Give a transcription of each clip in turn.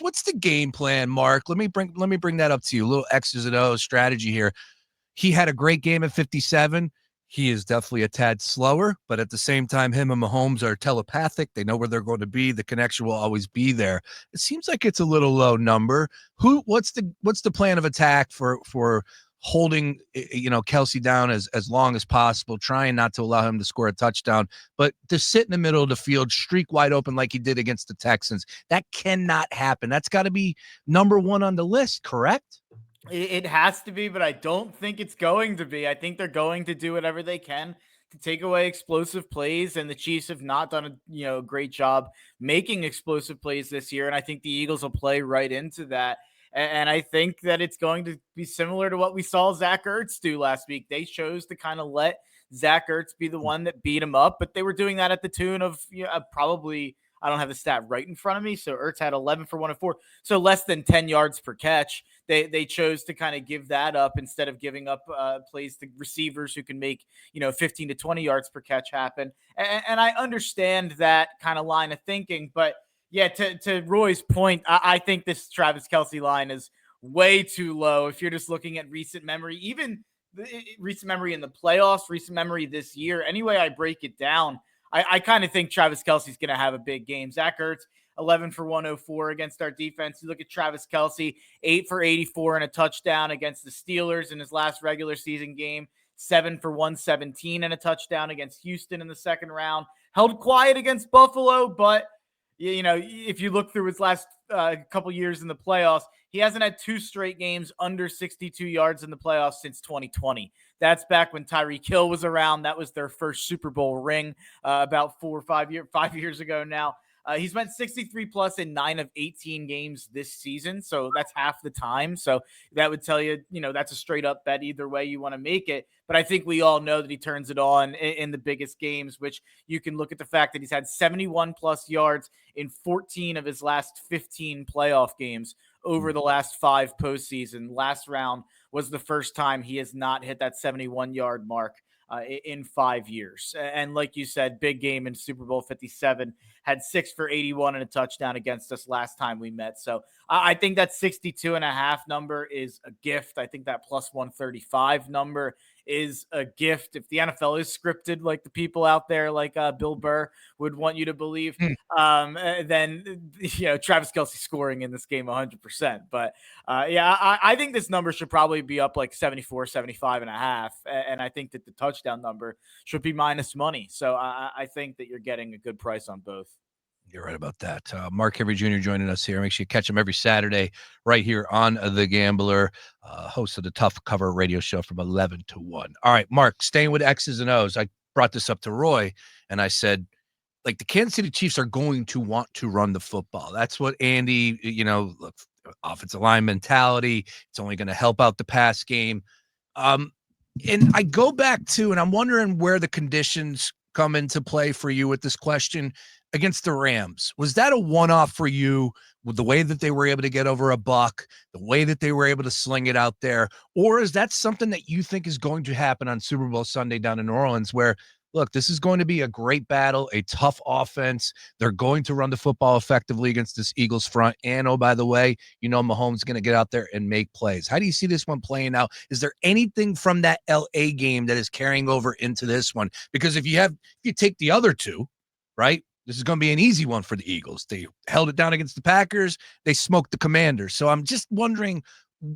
what's the game plan, Mark? Let me bring that up to you. A little X's and O's strategy here. He had a great game at 57. He is definitely a tad slower, but at the same time, him and Mahomes are telepathic. They know where they're going to be. The connection will always be there. It seems like it's a little low number. What's the plan of attack for holding Kelce down as long as possible, trying not to allow him to score a touchdown, but to sit in the middle of the field, streak wide open like he did against the Texans? That cannot happen. That's got to be number one on the list, correct? It has to be, but I don't think it's going to be. I think they're going to do whatever they can to take away explosive plays, and the Chiefs have not done a great job making explosive plays this year. And I think the Eagles will play right into that. And I think that it's going to be similar to what we saw Zach Ertz do last week. They chose to kind of let Zach Ertz be the one that beat him up, but they were doing that at the tune of probably. I don't have the stat right in front of me. So Ertz had 11 for 104, so less than 10 yards per catch. They chose to kind of give that up instead of giving up plays to receivers who can make 15 to 20 yards per catch happen. And I understand that kind of line of thinking, but yeah, to Roy's point, I think this Travis Kelce line is way too low. If you're just looking at recent memory, even recent memory in the playoffs, recent memory this year, any way I break it down, I kind of think Travis Kelce's going to have a big game. Zach Ertz, 11 for 104 against our defense. You look at Travis Kelce, 8 for 84 and a touchdown against the Steelers in his last regular season game, 7 for 117 and a touchdown against Houston in the second round. Held quiet against Buffalo, but if you look through his last couple years in the playoffs, he hasn't had 2 straight games under 62 yards in the playoffs since 2020. That's back when Tyreek Hill was around. That was their first Super Bowl ring about 5 years ago now. He's went 63 plus in 9 of 18 games this season. So that's half the time. So that would tell you, that's a straight up bet either way you want to make it. But I think we all know that he turns it on in the biggest games, which you can look at the fact that he's had 71 plus yards in 14 of his last 15 playoff games over the last 5 postseason. Last round was the first time he has not hit that 71-yard mark in 5 years. And like you said, big game in Super Bowl 57, had 6 for 81 and a touchdown against us last time we met. So I think that 62.5 number is a gift. I think that plus 135 number is a gift. If the NFL is scripted like the people out there like Bill Burr would want you to believe, then Travis Kelce scoring in this game 100%. But I think this number should probably be up like 74, 75 and a half. And I think that the touchdown number should be minus money. So I think that you're getting a good price on both. You're right about that. Mark Henry Jr. joining us here. Make sure you catch him every Saturday right here on The Gambler, host of the Tough Cover radio show from 11 to 1. All right, Mark, staying with X's and O's, I brought this up to Roy, and I said, like, the Kansas City Chiefs are going to want to run the football. That's what Andy, look, offensive line mentality. It's only going to help out the pass game. And I go back to, and I'm wondering where the conditions come into play for you with this question. Against the Rams, was that a one-off for you with the way that they were able to get over a buck, the way that they were able to sling it out there? Or is that something that you think is going to happen on Super Bowl Sunday down in New Orleans where, look, this is going to be a great battle, a tough offense. They're going to run the football effectively against this Eagles front. And, oh, by the way, Mahomes is going to get out there and make plays. How do you see this one playing out? Is there anything from that LA game that is carrying over into this one? Because if you take the other two, right, this is going to be an easy one for the Eagles. They held it down against the Packers. They smoked the Commanders. So I'm just wondering,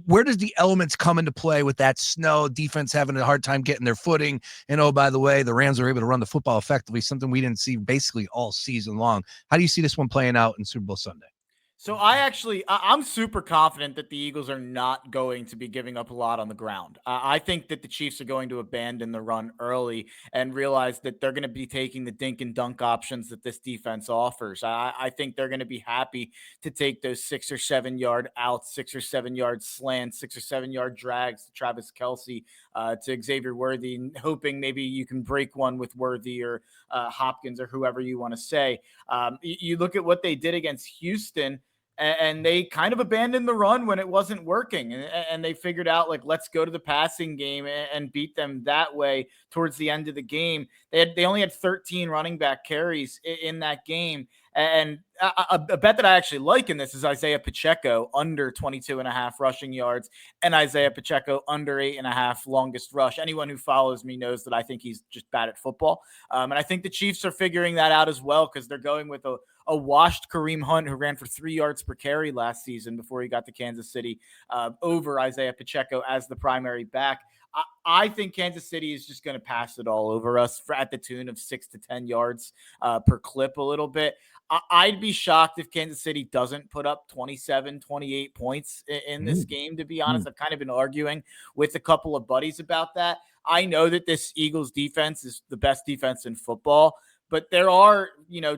where does the elements come into play with that snow, defense having a hard time getting their footing? And, oh, by the way, the Rams are able to run the football effectively, something we didn't see basically all season long. How do you see this one playing out in Super Bowl Sunday? So I'm super confident that the Eagles are not going to be giving up a lot on the ground. I think that the Chiefs are going to abandon the run early and realize that they're going to be taking the dink and dunk options that this defense offers. I think they're going to be happy to take those 6 or 7 yard outs, 6 or 7 yard slants, 6 or 7 yard drags to Travis Kelce, to Xavier Worthy, hoping maybe you can break one with Worthy or Hopkins or whoever you want to say. You look at what they did against Houston, and they kind of abandoned the run when it wasn't working, and they figured out, like, let's go to the passing game and beat them that way towards the end of the game. They only had 13 running back carries in that game, And a bet that I actually like in this is Isaiah Pacheco under 22.5 rushing yards and Isaiah Pacheco under 8.5 longest rush. Anyone who follows me knows that I think he's just bad at football. And I think the Chiefs are figuring that out as well because they're going with a washed Kareem Hunt who ran for 3 yards per carry last season before he got to Kansas City over Isaiah Pacheco as the primary back. I think Kansas City is just going to pass it all over us at the tune of 6 to 10 yards per clip a little bit. I'd be shocked if Kansas City doesn't put up 27, 28 points in this game, to be honest. I've kind of been arguing with a couple of buddies about that. I know that this Eagles defense is the best defense in football, but there are,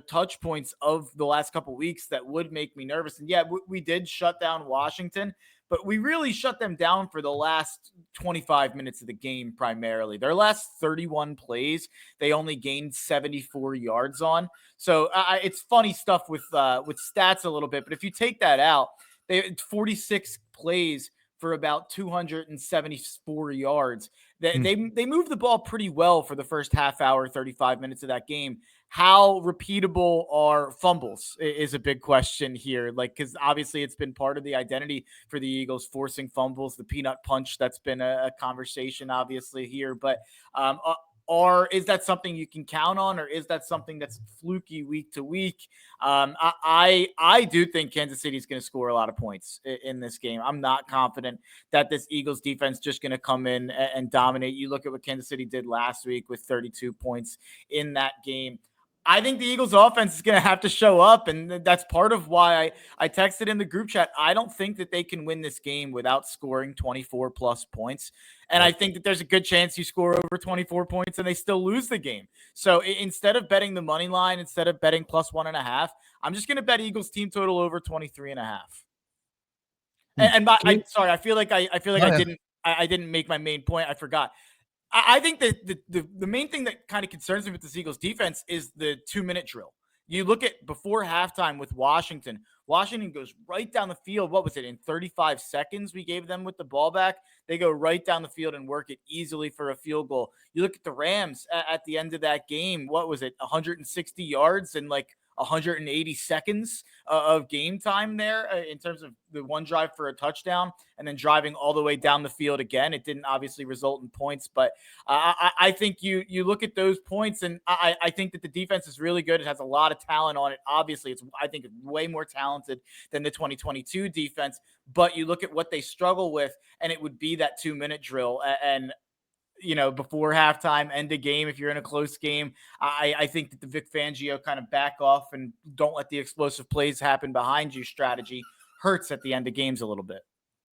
touch points of the last couple of weeks that would make me nervous. And yeah, we did shut down Washington, but we really shut them down for the last 25 minutes of the game primarily. Their last 31 plays, they only gained 74 yards on. So it's funny stuff with stats a little bit, but if you take that out, they had 46 plays for about 274 yards. They moved the ball pretty well for the first half hour, 35 minutes of that game. How repeatable are fumbles is a big question here. Because obviously it's been part of the identity for the Eagles, forcing fumbles, the peanut punch. That's been a conversation obviously here, but is that something you can count on, or is that something that's fluky week to week? I do think Kansas City is going to score a lot of points in this game. I'm not confident that this Eagles defense just going to come in and dominate. You look at what Kansas City did last week with 32 points in that game. I think the Eagles offense is going to have to show up, and that's part of why I texted in the group chat. I don't think that they can win this game without scoring 24 plus points. And I think that there's a good chance you score over 24 points and they still lose the game. So instead of betting the money line, instead of betting plus 1.5, I'm just going to bet Eagles team total over 23.5. Sorry, I feel like I didn't make my main point. I forgot. I think that the main thing that kind of concerns me with this Eagles defense is the 2-minute drill. You look at before halftime with Washington. Washington goes right down the field. What was it? In 35 seconds we gave them with the ball back. They go right down the field and work it easily for a field goal. You look at the Rams at the end of that game. What was it? 160 yards and 180 seconds of game time there in terms of the one drive for a touchdown and then driving all the way down the field again. It didn't obviously result in points, but I think you look at those points, and I think that the defense is really good. It has a lot of talent on it. Obviously, I think it's way more talented than the 2022 defense, but you look at what they struggle with, and it would be that 2-minute drill. And before halftime, end of game, if you're in a close game, I think that the Vic Fangio kind of back off and don't let the explosive plays happen behind you strategy hurts at the end of games a little bit.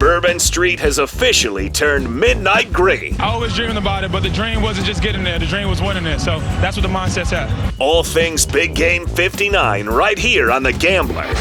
Bourbon Street has officially turned midnight gray. I always dreamed about it, but the dream wasn't just getting there. The dream was winning it. So that's what the mindset's at. All things Big Game 59 right here on The Gambler.